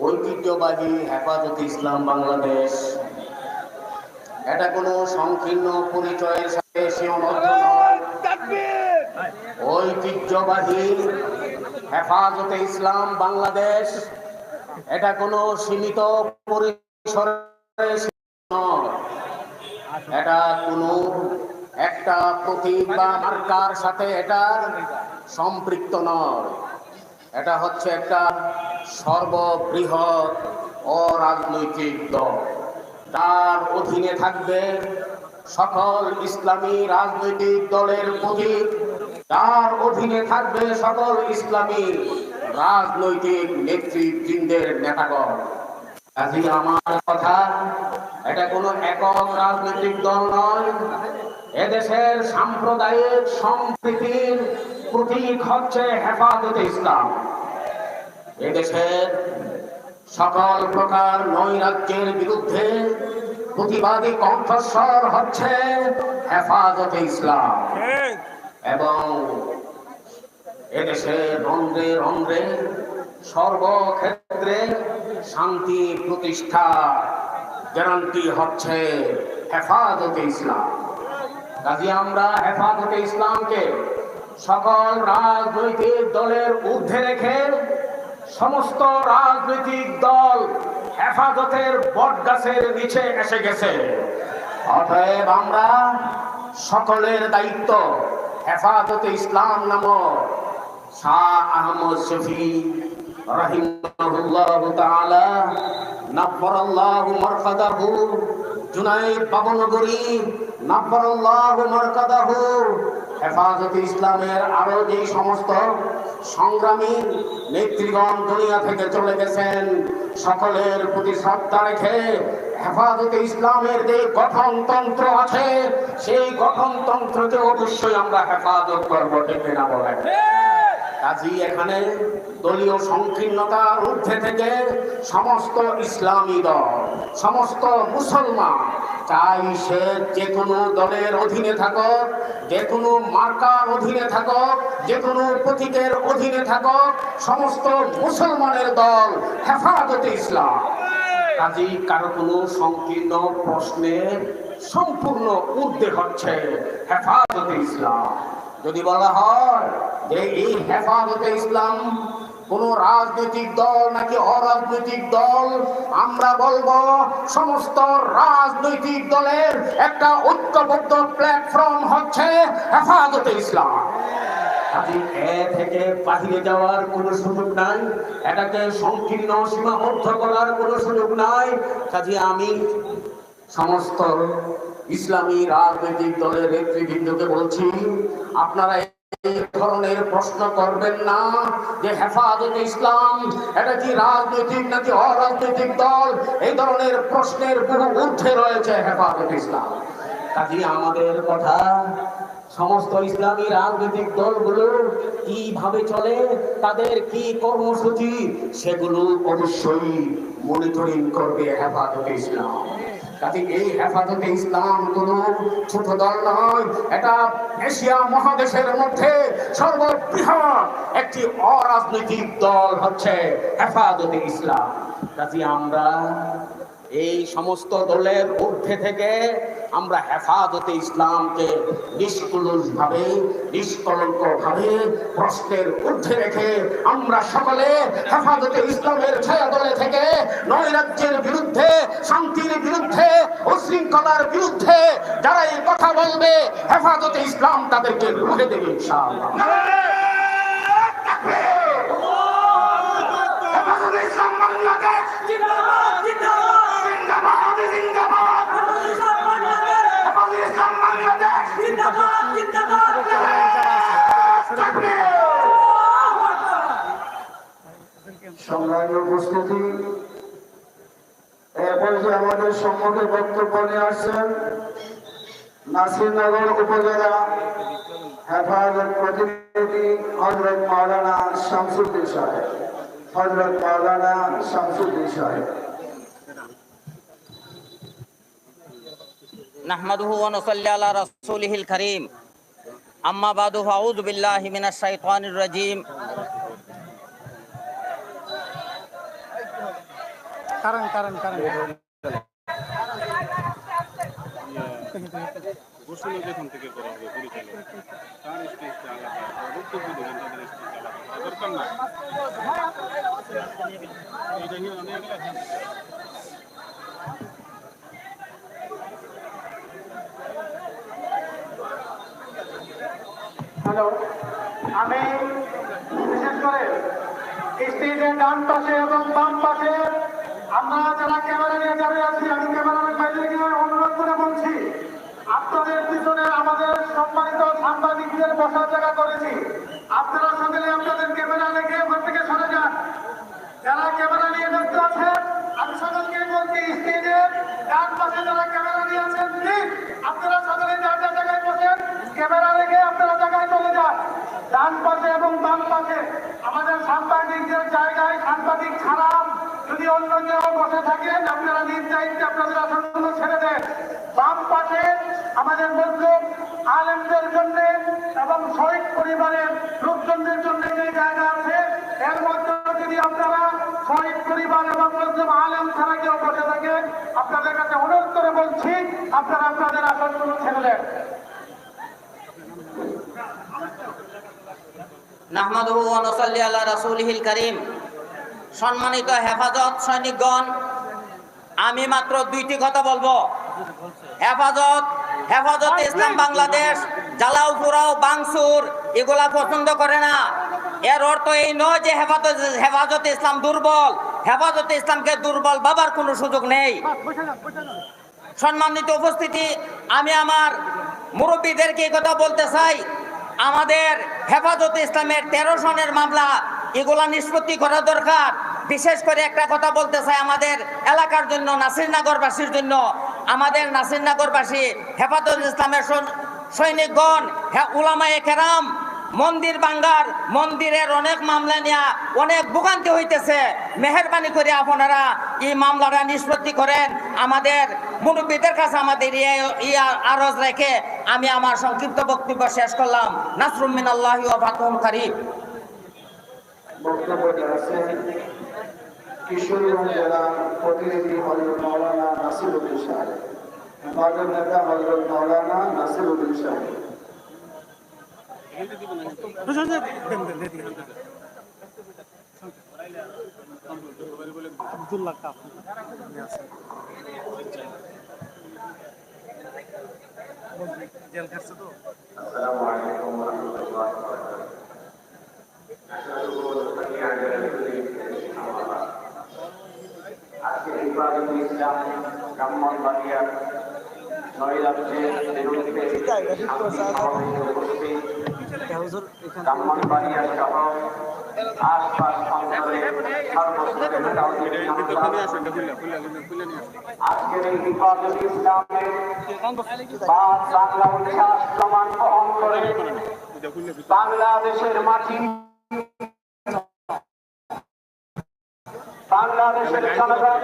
ঐতিহ্যবাহী হেফাজতে ইসলাম বাংলাদেশ এটা কোনো সংকীর্ণ পরিচয়ের সাথে সীমাবদ্ধ নয়। ঐতিহ্যবাহী হেফাজতে ইসলাম বাংলাদেশ এটা কোনো সীমিত পরিসরে নয়। এটা কোনো একটা প্রতীক বা মার্কার সাথে এটা সম্পৃক্ত নয়। এটা হচ্ছে একটা সর্ববৃহৎ অরাজনৈতিক দল। তার অধীনে থাকবে সকল ইসলামী রাজনৈতিক দলের প্রতীক, তার অধীনে থাকবে সকল ইসলামী রাজনৈতিক নেতৃবৃন্দের নেতাগণ। কাজে আমার কথা, এটা কোনো একক রাজনৈতিক দল নয়। এদেশের সাম্প্রদায়িক সম্প্রীতির প্রতীক হচ্ছে হেফাজতে ইসলাম। এদেশের সকল প্রকার নৈরাজ্যের বিরুদ্ধে প্রতিবাদী কণ্ঠস্বর হচ্ছে হেফাজতে ইসলাম। এবং এদেশের রন্ধ্রে রন্ধ্রে সর্বক্ষেত্রে শান্তি প্রতিষ্ঠা গ্যারান্টি হচ্ছে হেফাজতে ইসলাম। কাজে আমরা হেফাজতে ইসলামকে সকল রাজনৈতিক দলের ঊর্ধ্বে রেখে সমস্ত রাজনৈতিক দল হেফাজতের বটগাছের নিচে এসে গেছে। অতএব আমরা সকলের দায়িত্ব হেফাজতে ইসলাম নামক শাহ আহমদ শফি রাহিমাহুল্লাহু তাআলা নাফারাল্লাহু মারকাদাহু, জুনাইদ বাবনগরী নাফারাল্লাহু মারকাদাহু, হেফাজতে ইসলামের আরো যে সমস্ত সংগ্রামী নেতৃগণ দুনিয়া থেকে চলে গেছেন, সকলের প্রতি শ্রদ্ধা রেখে হেফাজতে ইসলামের যে গঠনতন্ত্র আছে সেই গঠনতন্ত্রকে অবশ্যই আমরা হেফাজত করবো, ঠিক না বলেন? কাজী এখানে দলীয় সংকীর্ণতার ঊর্ধ্বে থেকে সমস্ত ইসলামী দল, সমস্ত মুসলমান, চাই সে যে কোনো দলের অধীনে থাকুক, যে কোনো মার্কার অধীনে থাকুক, যে কোনো প্রতীকের অধীনে থাকুক, সমস্ত মুসলমানের দল হেফাজতে ইসলাম। কাজী কারো কোনো সংকীর্ণ প্রশ্নের সম্পূর্ণ ঊর্ধ্বে হচ্ছে হেফাজতে ইসলাম। যদি বলা হয় যে এই হেফাজতে ইসলাম কোন রাজনৈতিক দল নাকি অরাজনৈতিক দল, আমরা বলবো সমস্ত রাজনৈতিক দলের একটা ঐক্যবদ্ধ প্ল্যাটফর্ম হচ্ছে হেফাজতে ইসলাম। এ থেকে বাহিরে যাওয়ার কোনো সুযোগ নাই, এটাকে সংকীর্ণ সীমাবদ্ধ করার কোনো সুযোগ নাই। কাজে আমি সমস্ত ইসলামী রাজনৈতিক দলের নেতৃবৃন্দকে বলছি, আপনারা এই ধরনের প্রশ্ন করবেন না যে হেফাজতে ইসলাম এটা কি রাজনৈতিক নাকি অরাজনৈতিক দল। এই ধরনের প্রশ্নের পুরো ঊর্ধ্বে রয়েছে হেফাজতে ইসলাম। কাজে আমাদের কথা, সমস্ত ইসলামী রাজনৈতিক দলগুলো কিভাবে চলে, তাদের কি কর্মসূচি, সেগুলো অবশ্যই মনিটরিং করবে হেফাজতে ইসলাম। কাজে এই হেফাজতে ইসলাম কোনো ছোট দল নয়, এটা এশিয়া মহাদেশের মধ্যে সর্ববৃহৎ একটি অরাজনৈতিক দল হচ্ছে হেফাজতে ইসলাম। কাজে আমরা এই সমস্ত দলের ঊর্ধ্বে থেকে আমরা হেফাজতে ইসলামকে নিষ্কলুষভাবে, নিষ্কলঙ্কভাবে প্রশ্নের ঊর্ধ্বে রেখে আমরা সকলে হেফাজতে ইসলামের ছায়াতলে থেকে নৈরাজ্যের বিরুদ্ধে, শান্তির বিরুদ্ধে, উশৃঙ্খলার বিরুদ্ধে যারা এই কথা বলবে, হেফাজতে ইসলাম তাদেরকে রুখে দেবে ইনশাআল্লাহ। হেফাজতে ইসলাম বাংলাদেশ জিন্দাবাদ, জিন্দাবাদ, জিন্দাবাদ, জিন্দাবাদ, হেফাজতে ইসলাম বাংলাদেশ, হেফাজতে ইসলাম বাংলাদেশ জিন্দাবাদ, জিন্দাবাদ, তাকবীর। সংগ্রামী উপস্থিতি, এরপর যে আমাদের সম্মুখে বক্তব্য নিয়ে আসছেন নাসিরনগর উপজেলা হেফাজত প্রতিনিধি হযরত মাওলানা শামসুদ্দিন সাহেব। হযরত মাওলানা শামসুদ্দিন সাহেব। নাহমাদুহু ওয়া নুসাল্লি আলা রাসূলিহিল কারীম। আম্মা বাদু, আউযু বিল্লাহি মিনাশ শাইতানির রাজীম। ঘোষণা যেখান থেকে করা হবে পরিচালক তার স্টেজটা আলাদা, বক্তব্য দেবেন তাদের স্টেজ আলাদা, দরকার না এটা নিয়ে অনেক হ্যালো, আমি বিশেষ করে স্টেজের ডান পাশে এবং বাম পাশে আমরা যারা ক্যামেরা নিয়ে দাঁড়িয়ে আছি, আমি ক্যামেরাম্যান ভাইদেরকে অনুরোধ করে বলছি, আপনাদের পিছনে আমাদের সম্মানিত সাংবাদিকদের বসার জায়গা করেছি। আপনারা সকলে আপনাদের ক্যামেরা রেখে ওখান থেকে সরে যান। যারা ক্যামেরা নিয়ে ব্যস্ত আছেন, আমি সকলকে বলছি স্টেজের ডান পাশে যারা ক্যামেরা নিয়ে আছেন, প্লিজ আপনারা সকলে যার যার জায়গায় বসেন, ক্যামেরা রেখে আপনারা জায়গায় চলে যান। ডান পাশে এবং বাম পাশে আমাদের সাংবাদিকদের জায়গায় সাংবাদিক ছাড়া যদি অন্য কেউ বসে থাকেন, আপনারা নিজ দায়িত্বে আপনাদের আসনগুলো ছেড়ে দেন। বাম পাশে আমাদের মধ্যে আলেমদের জন্য এবং শহীদ পরিবারের লোকজনদের জন্য যে জায়গা আছে, এর মধ্যে যদি আপনারা শহীদ পরিবার এবং লোকজন আলেম ছাড়া কেউ বসে থাকেন, আপনাদের কাছে অনুরোধ করে বলছি আপনারা আপনাদের আসনগুলো ছেড়ে দেন। নাহমাদুহু ওয়া নুসাল্লি আলা রাসূলিহিল কারীম। সম্মানিত হেফাজত সৈনিকগণ, আমি মাত্র দুইটি কথা বলবো। হেফাজত ইসলাম বাংলাদেশ জ্বালাও পোড়াও বাংসুর এগুলা পছন্দ করে না। এর অর্থ এই নয় যে হেফাজত ইসলাম দুর্বল। হেফাজত ইসলামকে দুর্বল ভাবার কোনো সুযোগ নেই। সম্মানিত উপস্থিতি, আমি আমার মুরব্বীদেরকে এই কথা বলতে চাই, আমাদের হেফাজত ইসলামের 13 সনের মামলা এগুলা নিষ্পত্তি করা দরকার। বিশেষ করে একটা কথা বলতে চাই আমাদের এলাকার জন্য, নাসিরনগরবাসীর জন্য। আমাদের নাসিরনগরবাসী হেফাজত ইসলামের সৈনিকগণ, উলামায়ে কেরাম মন্দির বাঙ্গার মন্দিরের অনেক মামলা নিয়ে অনেক ভোগান্তি হইতেছে। মেহেরবানি করে আপনারা এই মামলাটা নিষ্পত্তি করেন। আমাদের মুরব্বীদের কাছে আমাদের আরজ রেখে আমি আমার সংক্ষিপ্ত বক্তব্য শেষ করলাম। নাসরুম মিনাল্লাহি ওয়া ফাতহুন কারীব। বক্তব্য রাখছেন কিশোরগঞ্জ জেলার প্রতিনিধি হযরত মাওলানা নাসিরউদ্দিন সাহেব, হেফাজত নেতা হযরত মাওলানা নাসিরউদ্দিন সাহেব। আব্দুল্লাহ কাপ জেল খাচ্ছে তো। আসসালামু আলাইকুম ওয়া রাহমাতুল্লাহি ওয়া বারাকাতুহু। আজকে ইবাদতুল ইসলাম ব্রাহ্মণবাড়িয়ার নয়লাক্ষের বিরুদ্ধে ব্রাহ্মণবাড়িয়া সহ আশপাশ অঞ্চলে আজকের এই হিফাজত ইসলামের বাংলা উচ্ছ্বাস প্রমাণ বহন করে বাংলাদেশের মাটি, বাংলাদেশের জনগণ,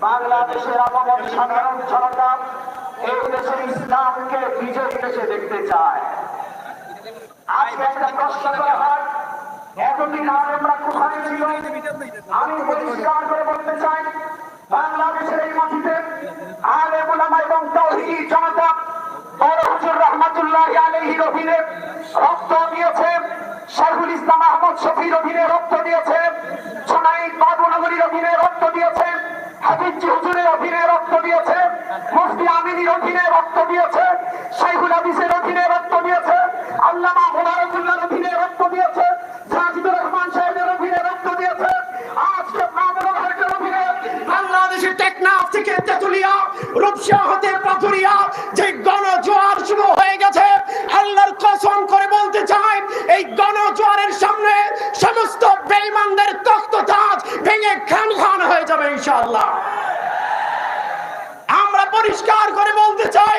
বাংলাদেশের আপামর সাধারণ জনতা এই দেশের ইসলামকে বিজয়ী দেশে দেখতে চায়। আজকে একটা প্রশ্ন করা হয়, এতদিন আমরা কোথায় ছিল? আমি পরিষ্কার করে বলতে চাই, বাংলাদেশের এই মাটিতে আলেম উলামা এবং তাওহীদি জনতা বড় হুজুর রহমাতুল্লাহি আলাইহির অধীনে রক্ত দিয়েছে, শাইখুল ইসলাম আহমদ শফির অধীনে রক্ত দিয়েছে, জুনাইদ বাবুনগরীর অধীনে রক্ত দিয়েছে, হাফিজ হুজুরের অধীনে রক্ত দিয়েছে, মুফতি আমিনীর অধীনে রক্ত দিয়েছে, শাইখুল হাদিসের অধীনে রক্ত দিয়েছে, আল্লামা মুবারকুল্লাহর অধীনে রক্ত দিয়েছে, সাজিদুর রহমান সাহেবের অধীনে রক্ত দিয়েছে। আজকে মামুনুল হকের অধীনে বাংলাদেশের টেকনাফ থেকে তেতুলিয়া, রূপসা হতে পাথুরিয়া যে গণজোয়ার শুরু হয়ে গেছে, আল্লাহর কসম করে বলতে চাই, এই গণজোয়ারের সামনে সমস্ত বেঈমানদের তখ্ততাজ ভেঙে খান খান হয়ে যাবে ইনশাআল্লাহ। আমরা পরিষ্কার করে বলতে চাই,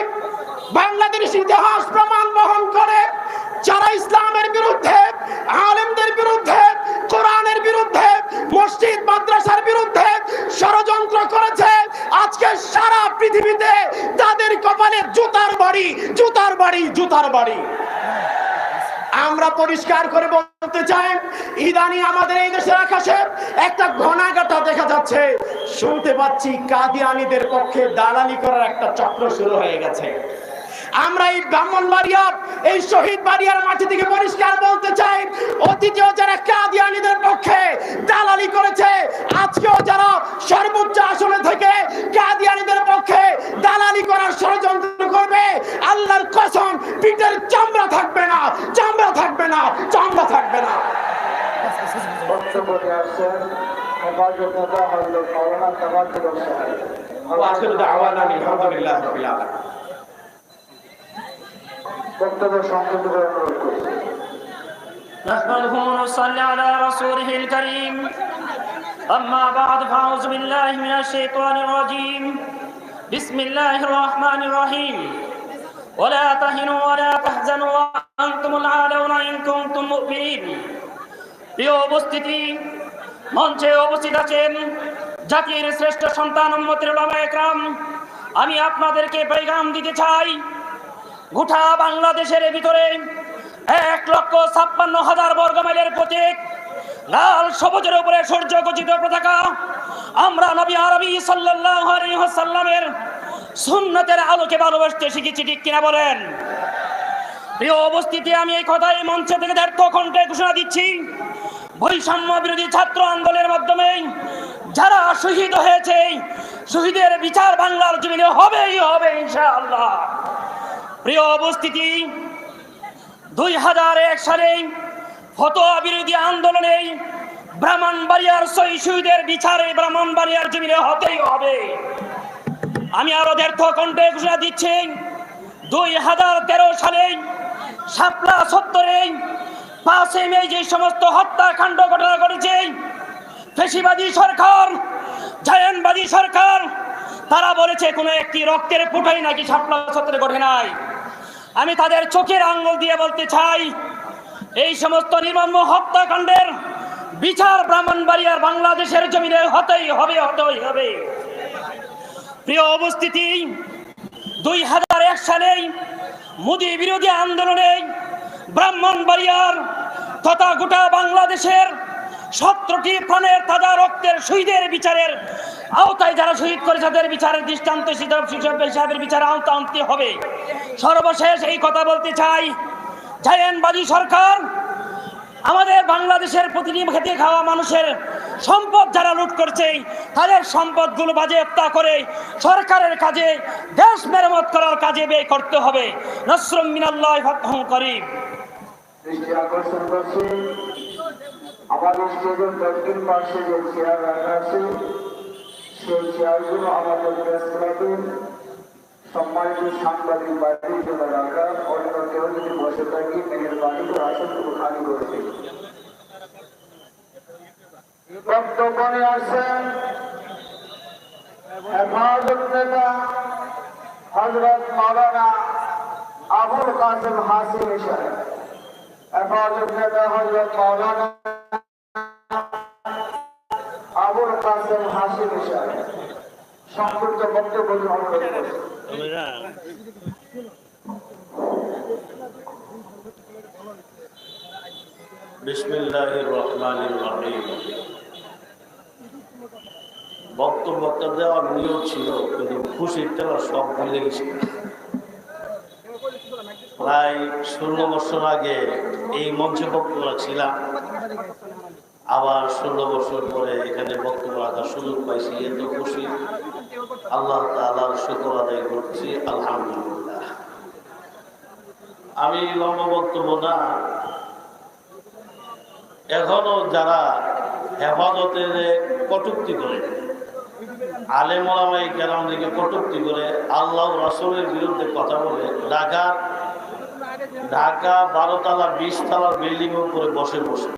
বাংলাদেশ ইতিহাস প্রমাণ বহন করে যারা ইসলামের বিরুদ্ধে, আলেমদের বিরুদ্ধে, কোরআনের বিরুদ্ধে, মসজিদ মাদ্রাসার বিরুদ্ধে ষড়যন্ত্র করেছে, আজকে সারা পৃথিবীতে তাদের কপালে জুতার বাড়ি, জুতার বাড়ি, জুতার বাড়ি। আমরা পরিষ্কার করে বলতে চাই, ইদানি আমাদের এই দেশের আকাশে একটা ঘনাঘটা দেখা যাচ্ছে, শুনতে পাচ্ছি কাদিয়ানীদের পক্ষে দালালি করার একটা চক্র শুরু হয়ে গেছে। আমরা এই ব্রাহ্মণবাড়িয়া, এই শহীদ বাড়িয়ার মাটি থেকে পরিষ্কার বলতে চাই, অতীতেও যারা কাদিয়ানীদের পক্ষে দালালি করেছে, আজকেও যারা সর্বোচ্চ আসনে থেকে কাদিয়ানীদের পক্ষে দালালি করার ষড়যন্ত্র করবে, আল্লাহর কসম পিঠের চামড়া থাকবে না, চামড়া থাকবে না, চামড়া থাকবে না। বক্তব্য নিয়ে আসছেন হেফাজত নেতা হযরত মাওলানা তাওয়াক্কুল সাহেব। ওয়াখিরু দাওয়ানা আলহামদুলিল্লাহি রাব্বিল আলামিন। বক্তব্য সংক্ষিপ্ত করে অনুরোধ করছি। نحمده ونصلي على رسوله الكريم أما بعد فأعوذ بالله من الشيطان الرجيم بسم الله الرحمن الرحيم ولا تهنوا ولا تحزنوا وأنتم الأعلون إن كنتم مؤمنين প্রিয় উপস্থিতি, মঞ্চে উপস্থিত আছেন জাতির শ্রেষ্ঠ সন্তান উম্মতের উলামায়ে কেরাম, আমি আপনাদেরকে পেগাম দিতে চাই, গোটা বাংলাদেশের ভিতরে 1,56,000 বর্গমাইলের প্রতীক লাল সবুজের উপরে সূর্য গঠিত পতাকা আমরা নবী আরবি সাল্লাল্লাহু আলাইহি ওয়াসাল্লামের সুন্নতের আলোকে ভালোবাসতে শিখেছি, ঠিক কিনা বলেন? প্রিয় উপস্থিতি, আমি এই কথাই মঞ্চ থেকে দৃঢ় কণ্ঠে ঘোষণা দিচ্ছি, বৈষম্য বিরোধী ছাত্র আন্দোলনের মাধ্যমে যারা শহীদ হয়েছে, শহীদের বিচার বাংলার জমিনে হবেই হবে ইনশাআল্লাহ। প্রিয় উপস্থিতি, 2001 সালে ফতোয়া বিরোধী আন্দোলনে ব্রাহ্মণবাড়িয়ার শহীদের বিচারে ব্রাহ্মণবাড়িয়ার জমিনে হতেই হবে। আমি আরো দৃঢ় কণ্ঠে ঘোষণা দিচ্ছি, 2013 সালে শাপলা চত্বরে 5 মে যে সমস্ত হত্যাকাণ্ড ঘটনা ঘটেছে, ফ্যাসিবাদী সরকার, জায়ানবাদী সরকার, তারা বলেছে কোনো একটি রক্তের ফোঁটাই নাকি শাপলা চত্বরে ঘটে নাই। আমি তাদের চোখের আঙ্গুল দিয়ে বলতে চাই, এই সমস্ত নির্মম হত্যাকাণ্ডের বিচার ব্রাহ্মণবাড়িয়ার বাংলাদেশের জমিনে হতেই হবে, হতেই হবে। প্রিয় উপস্থিতি, 2001 সালে মোদী বিরোধী আন্দোলনে ব্রাহ্মণবাড়িয়ার তথা গোটা বাংলাদেশের 17টি প্রাণের তাজা রক্তের শহীদের বিচারের আওতায় যারা শহীদ করে তাদের বিচারের দৃষ্টান্ত হিসাবের বিচার আওতা আনতে হবে। সর্বশেষ এই কথা বলতে চাই, জায়ানবাদী সরকার আমাদের বাংলাদেশের প্রতিদিন খেতে খাওয়া মানুষের সম্পদ যারা লুট করছে, তাদের সম্পদগুলো বাজেয়াপ্ত করে সরকারের কাজে, দেশ মেরামত করার কাজে ব্যয় করতে হবে। নসরুম মিনাল্লাহি ফাতহুম করিম। দৃষ্টি আকর্ষণ করছি, আমাদের স্টেজের দক্ষিণ পাশে যে চেয়ার রাখা আছে, সেই চেয়ারগুলো আমাদের প্রেস ক্লাবের সম্মানিত সাংবাদিক বাড়ির জন্য রাখা। অন্য কেউ যদি বসে থাকি মেহরবানি করে আসনটুকু খালি করে দিন। বক্তব্য নিয়ে আসছেন হেফাজত নেতা হযরত মাওলানা আবুল কাসেম হাশিমি সাহেব। হেফাজত নেতা হযরত মাওলানা আবুল কাসেম হাশিমি সাহেব সংক্ষিপ্ত বক্তব্য গ্রহণ করছেন। বিসমিল্লাহির রহমানির রহিম। বক্তব্যটা দেওয়ার নিয়ম ছিল, কিন্তু খুশির তেলা সব ভুলে গেছি। প্রায় 16 বছর আগে এই মঞ্চে বক্তব্য ছিলাম, আবার 16 বছর পরে এখানে বক্তব্য রাখার সুযোগ পাইছি। এত খুশি, আল্লাহ তাআলার শুকর আদায় করছি, আলহামদুলিল্লাহ। আমি লম্বা বক্তব্য না, এখনো যারা হেফাজতের কটূক্তি করে, আলেম ওলামায়ে কেরামদেরকে কটূক্তি করে, আল্লাহ রাসূলের বিরুদ্ধে কথা বলে, ঢাকা 12 তলা 20 তলার বিল্ডিং উপরে বসে বসে,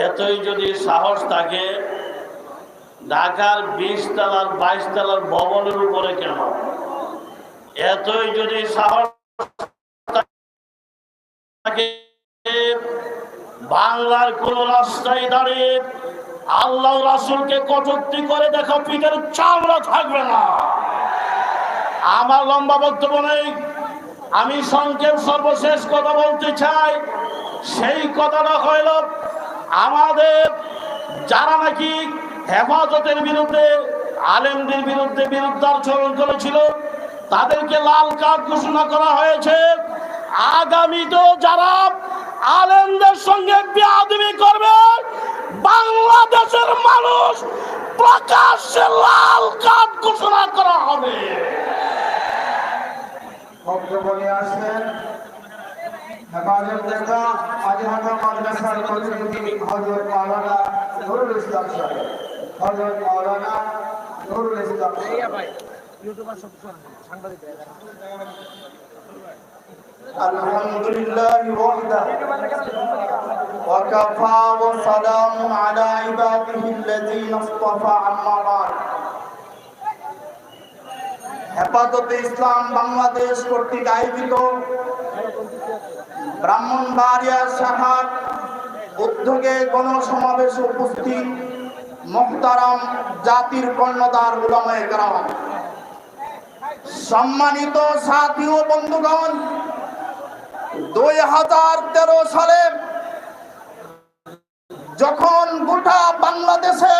এতই যদি সাহস থাকে, ঢাকার 20 তলার 22 তলার ভবনের উপরে কেন, এতই যদি সাহস থাকে, বাংলার কোন রাস্তায় দাঁড়িয়ে আল্লাহ রাসূলকে কটূক্তি করে দেখো, পিঠের চামড়া থাকবে না। আমার লম্বা বক্তব্য নেই, আমি সংক্ষেপ সর্বশেষ কথা বলতে চাই। সেই কথাটা হইল, আমাদের যারা নাকি হেফাজতের বিরুদ্ধে, আলেমদের বিরুদ্ধে বিরুদ্ধাচরণ করেছিল, তাদেরকে লাল কার্ড ঘোষণা করা হয়েছে। আগামীতেও যারা আলেমদের সঙ্গে বেয়াদবি করবে, বাংলাদেশের মানুষ প্রকাশ্যে লাল কার্ড ঘোষণা করা হবে। বক্তব্য নিয়ে আসছেন হেফাজত নেতা আজিহাটা মাদ্রাসার প্রতিনিধি হযরত মাওলানা নুরুল ইসলাম সাহেব। হযরত মাওলানা নুরুল ইসলাম আলহামদুলিল্লাহি ওয়াহদাহু ওয়া কাফা ওয়া সালামুন আলা ইবাদিহিল্লাযীনা ইসতাফা আম্মা বা'দ। হেফাজতে ইসলাম বাংলাদেশ কর্তৃক আয়োজিত ব্রাহ্মণবাড়িয়া শাখার উদ্যোগে গণসমাবেশে উপস্থিত মুহতারাম জাতির কর্ণধার উলামায়ে কেরাম, সম্মানিত সাথী ও বন্ধুগণ, 2013 সালে যখন গোটা বাংলাদেশে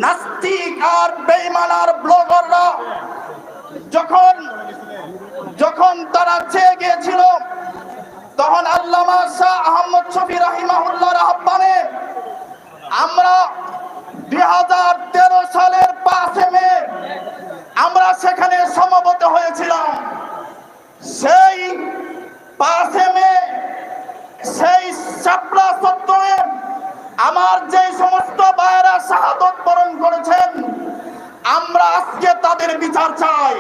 নাস্তিক আর বেঈমান আর ব্লগাররা যখন তারা চেয়ে গিয়েছিল, তখন আল্লামা শাহ আহমদ শফী রাহিমাহুল্লাহর আহ্বানে আমরা 2013 সালের 5 মে আমরা সেখানে সমবেত হয়েছিলাম। সেই 5 মে সেই শাপলা চত্বরে আমার যে সমস্ত ভাইয়েরা শাহাদত বরণ করেছেন, আমরা আজকে তাদের বিচার চাই।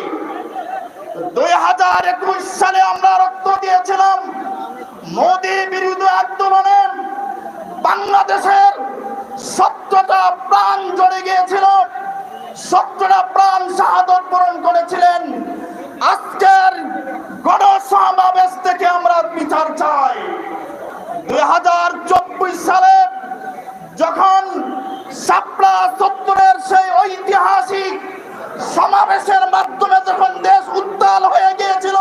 2021 সালে আমরা রক্ত দিয়েছিলাম মোদী বিরোধী আন্দোলনে, বাংলাদেশের 17টা প্রাণ জড়ে গিয়েছিল, 17টা প্রাণ শাহাদত বরণ করেছিলেন। আজকের গণসমাবেশ থেকে আমরা বিচার চাই। 2024 সালে যখন শাপলা চত্বরের সেই ঐতিহাসিক সমাবেশের মাধ্যমে যখন দেশ উত্তাল হয়ে গিয়েছিল,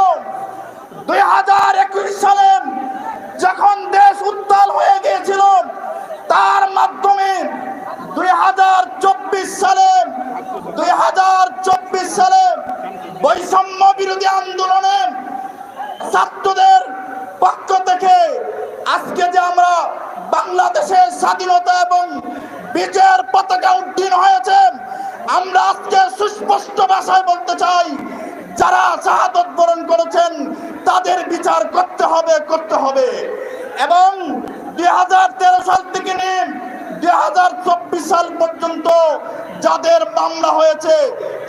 2021 সালে যখন দেশ উত্তাল হয়ে গিয়েছিল, তার মাধ্যমে 2024 সালে বৈষম্য বিরোধী আন্দোলনে ছাত্রদের পক্ষ থেকে আজকে যে আমরা বাংলাদেশের স্বাধীনতা এবং বিজয়ের পতাকা উড্ডীন হয়েছে, আমরা আজকে সুস্পষ্ট ভাষায় বলতে চাই, যারা শাহাদত বরণ করেছেন তাদের বিচার করতে হবে। এবং 2013 সাল থেকে নিয়ে 2024 সাল পর্যন্ত যাদের মামলা হয়েছে,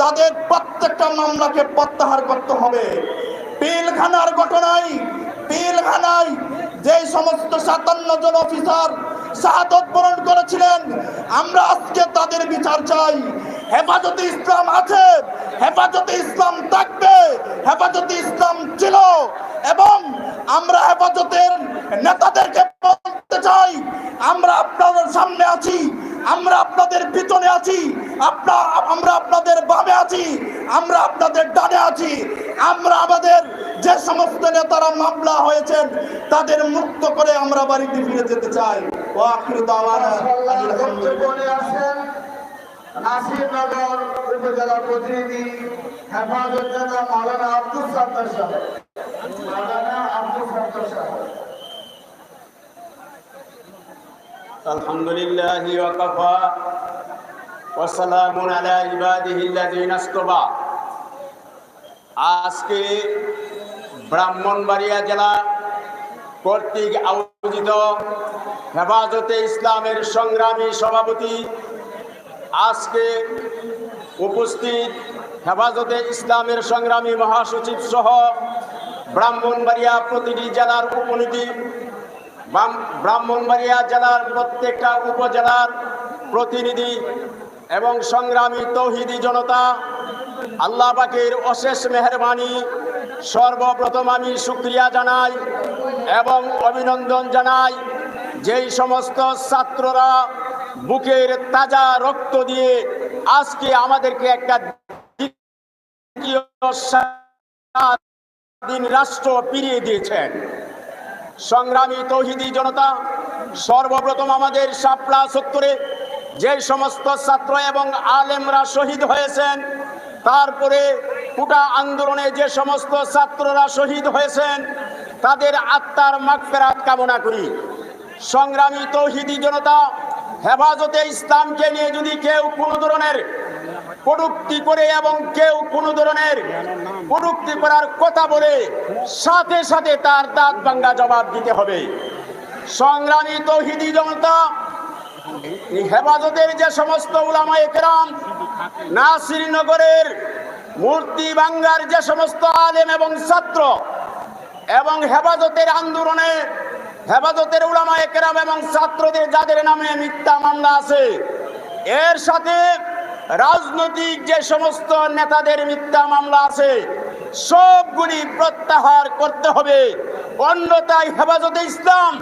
তাদের প্রত্যেকটা মামলাকে প্রত্যাহার করতে হবে। পিলখানার ঘটনায় যে সমস্ত 57 জন অফিসার শাহাদত বরণ করেছিলেন, আমরা আজকে তাদের বিচার চাই। হেফাজতে ইসলাম আছে, হেফাজতে ইসলাম থাকবে, হেফাজতে ইসলাম ছিল। এবং আমরা হেফাজতের নেতাদেরকে বলতে চাই, আমরা আপনাদের সামনে আছি, আমরা আপনাদের পিছনে আছি, আমরা আপনাদের বামে আছি, আমরা আপনাদের ডানে আছি। আমরা আমাদের যে সমস্ত নেতারা মামলা হয়েছেন তাদের মুক্ত করে আমরা বাড়িতে ফিরে যেতে চাই। ওয়া আখিরু দাওয়ানা নাসিরনগর উপজেলা প্রতিনিধি হেফাজত নেতা মাওলানা আব্দুল সাত্তার সাহেব। আলহামদুলিল্লাহ ওয়া কাফা ওয়া সালামুন আলা ইবাদিহিল্লাযিনা ইসতাফা। আজকে ব্রাহ্মণবাড়িয়া জেলা কর্তৃক আয়োজিত হেফাজতে ইসলামের সংগ্রামী সভাপতি, আজকে উপস্থিত হেফাজতে ইসলামের সংগ্রামী মহাসচিব সহ ব্রাহ্মণবাড়িয়া প্রতিটি জেলার উপনীতি, ব্রাহ্মণবাড়িয়া জেলার প্রত্যেকটা উপজেলার প্রতিনিধি এবং সংগ্রামী তৌহিদি জনতা, আল্লাহ পাকের অশেষ মেহেরবানি। সর্বপ্রথম আমি শুকরিয়া জানাই এবং অভিনন্দন জানাই যেই সমস্ত ছাত্ররা বুকের তাজা রক্ত দিয়ে আজকে আমাদেরকে একটা স্বাধীন রাষ্ট্র ফিরিয়ে দিয়েছেন। সংগ্রামী তৌহিদি জনতা, সর্বপ্রথম আমাদের শাপলা চত্বরে যে সমস্ত ছাত্র এবং আলেমরা শহীদ হয়েছেন, তারপরে কোটা আন্দোলনে যে সমস্ত ছাত্ররা শহীদ হয়েছেন, তাদের আত্মার মাগফিরাত কামনা করি। সংগ্রামী তৌহিদি জনতা, হেফাজতে ইসলামকে নিয়ে যদি কেউ কোনো ধরনের কটূক্তি করে এবং কেউ কোনো ধরনের কটূক্তি করার কথা বলে, সাথে সাথে তার দাঁত ভাঙ্গা জবাব দিতে হবে। সংগ্রামী তৌহিদি জনতা, হেফাজতের যে সমস্ত উলামায়ে কেরাম, নাসিরনগরের মূর্তি ভাঙ্গার যে সমস্ত আলেম এবং ছাত্র এবং হেফাজতের আন্দোলনে হেফাজতের উলামায়ে কেরাম এবং ছাত্রদের যাদের নামে মিথ্যা মামলা আছে, এর সাথে রাজনৈতিক যে সমস্ত নেতাদের মিথ্যা মামলা আছে, সবগুলি প্রত্যাহার করতে হবে। অন্যথায় হেফাজতে ইসলাম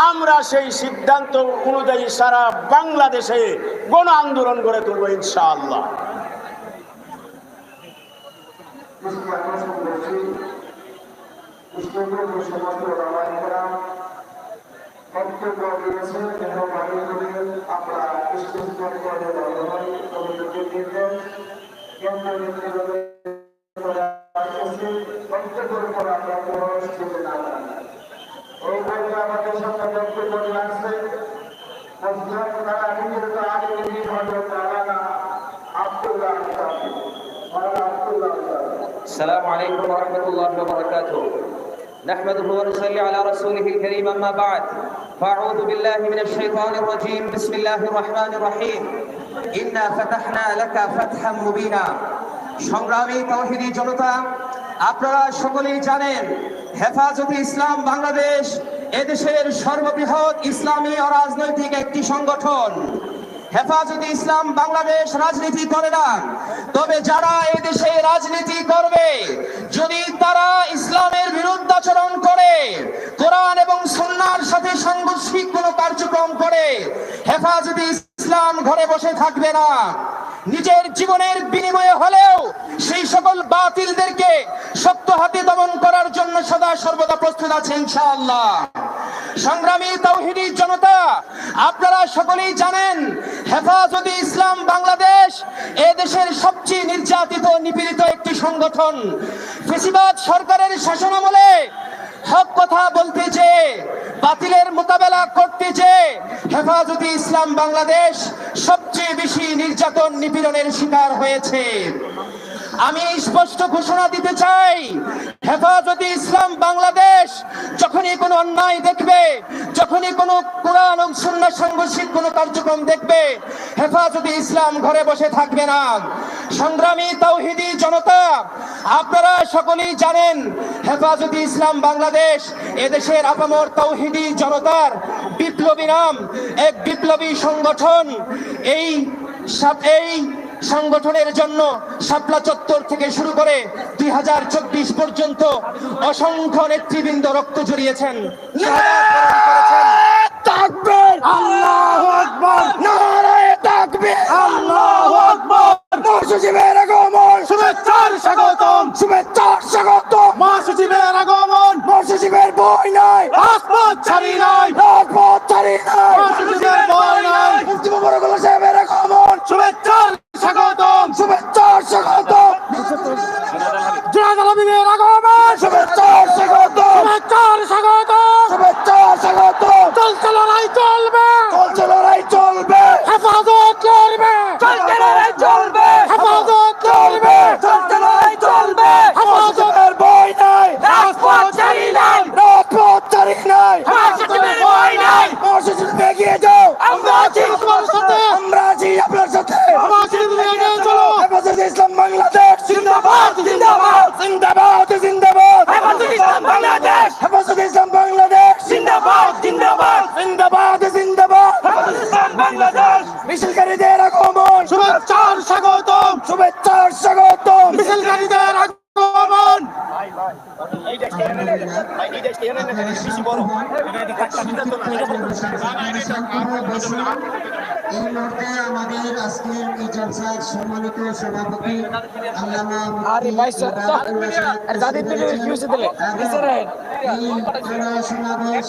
আমরা সেই সিদ্ধান্ত অনুযায়ী সারা বাংলাদেশে গণ আন্দোলন গড়ে তুলব ইনশাআল্লাহ। আমাদের সামনে বক্তব্য রাখছে السلام عليكم ورحمة الله وبركاته. نحمده ونصلي على رسوله الكريم أما بعد فأعوذ بالله من الشيطان الرجيم بسم الله الرحمن الرحيم إنا فتحنا لك فتحا مبينا. সংগ্রামী তাওহীদি জনতা, আপনারা সকলেই জানেন হেফাজতে ইসলাম বাংলাদেশ এদেশের সর্ববৃহৎ ইসলামী ও রাজনৈতিক একটি সংগঠন। হেফাজতে ইসলাম বাংলাদেশ রাজনীতি করে না, তবে যারা এদেশে রাজনীতি করবে, যদি তারা ইসলামের বিরুদ্ধাচরণ করে, কোরআন এবং সুন্নাহর সাথে সাংঘর্ষিক কোনো কার্যক্রম করে, হেফাজতে ইসলাম ঘরে বসে থাকবে না। নিজের জীবনের বিনিময়ে হলেও সেই সকল বাতিলদেরকে শক্ত হাতে দমন করার জন্য সদা সর্বদা প্রস্তুত আছে ইনশাআল্লাহ। সংগ্রামী তাওহীদি জনতা, আপনারা সকলেই জানেন হেফাজতে ইসলাম বাংলাদেশ এদেশের সবচেয়ে নির্যাতিত নিপীড়িত একটি সংগঠন। ফ্যাসিবাদ সরকারের শাসনামলে হক কথা বলতে যে, বাতিলের মোকাবেলা করতে যে হেফাজতে ইসলাম বাংলাদেশ সবচেয়ে বেশি নির্যাতন নিপীড়নের শিকার হয়েছে। আমি স্পষ্ট ঘোষণা দিতে চাই, হেফাজতে ইসলাম বাংলাদেশ যখনই কোনো অন্যায় দেখবে, যখনই কোনো কোরআন ও সুন্নাহ সাংঘর্ষিক কোনো কার্যক্রম দেখবে, হেফাজতে ইসলাম ঘরে বসে থাকবে না। সংগ্রামী তাওহীদি জনতা, আপনারা সকলেই জানেন হেফাজতে ইসলাম বাংলাদেশ এদেশের আপামর তাওহীদি জনতার বিপ্লবী নাম, এক বিপ্লবী সংগঠন। এই সংগঠনের জন্য শাপলা চত্বর থেকে শুরু করে 2024 পর্যন্ত অসংখ্য নেতৃবৃন্দ রক্ত জড়িয়েছেন, তাকবীর, আল্লাহু আকবার, নারায়ে তাকবীর, আল্লাহু আকবার। মহাসচিবের আগমন, শুভেচ্ছার স্বাগতম, শুভেচ্ছার স্বাগতম। মহাসচিবের আগমন, মহাসচিবের বই নাই, রাজপথ ছাড়ি নাই, রাজপথ ছাড়ি নাই, মহাসচিবের বই নাই। মুফতি মোবারকুল সাহেবের আগমন, শুভেচ্ছার স্বাগতম, শুভেচ্ছার স্বাগতম। জুনায়েদ আলমের আগমন, শুভেচ্ছার স্বাগতম, শুভেচ্ছার স্বাগতম, শুভেচ্ছার স্বাগতম। চলছে লড়াই চলবে, চলছে লড়াই চলবে, হেফাজত করবে, চলছে লড়াই চলবে, হেফাজত করবে, চলছে লড়াই চলবে। হেফাজতের বই নাই, রাজপথ ছাড়ি নাই, রাজপথ ছাড়ি নাই, হেফাজতের বই নাই। মহাসচিব এগিয়ে যাও, আমরা আছি আপনার সাথে, আমরা আছি আপনার সাথে। হেফাজতে ইসলাম বাংলাদেশ জিন্দাবাদ, জিন্দাবাদ, জিন্দাবাদ, জিন্দাবাদ। হেফাজতে ইসলাম বাংলাদেশ, হেফাজতে ইসলাম বাংলাদেশ জিন্দাবাদ, জিন্দাবাদ, জিন্দাবাদ, জিন্দাবাদ। হেফাজতে ইসলাম বাংলাদেশ। মিছিলকারীদের আগমন, শুভেচ্ছার স্বাগতম, শুভেচ্ছার স্বাগতম। মিছিলকারীদের আগমন। এই মুহূর্তে আমাদের আজকের এই জলসার সম্মানিত সভাপতি আল্লামা এই সমাবেশ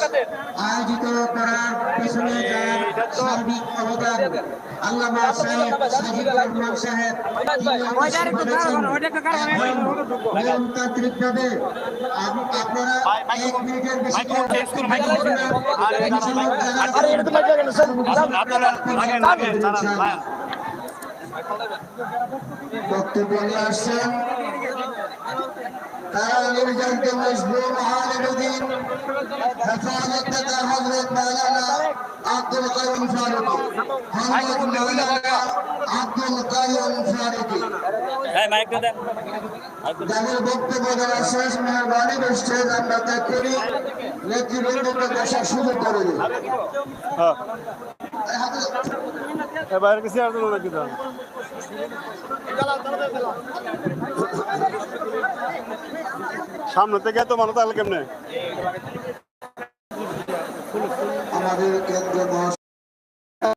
আয়োজিত করার পেছনে যার সার্বিক অবদান আল্লামা সাহেব সাজিদুর রহমান সাহেব নিয়মতান্ত্রিকভাবে আপনারা 1 মিনিটের বেশি বক্তব্য নিয়ে আসছেন তারা নির্যাতিত মজবুর আলিমুদ্দিন হেফাজত নেতা হযরত মাওলানা আব্দুল কাইয়ুম ফারুকী হযরত মাওলানা আব্দুল কাইয়ুম ফারুকী যাদের বক্তব্য দেওয়া শেষ মেহরবানি স্টেজ আমরা ত্যাগ করি নেতৃবৃন্দকে বসার সুযোগ করে দিই বাইরে কিছু আর তো নাকি দাও সামনে থেকে তো মানুষ তাহলে কেমনে আমাদের কেন্দ্র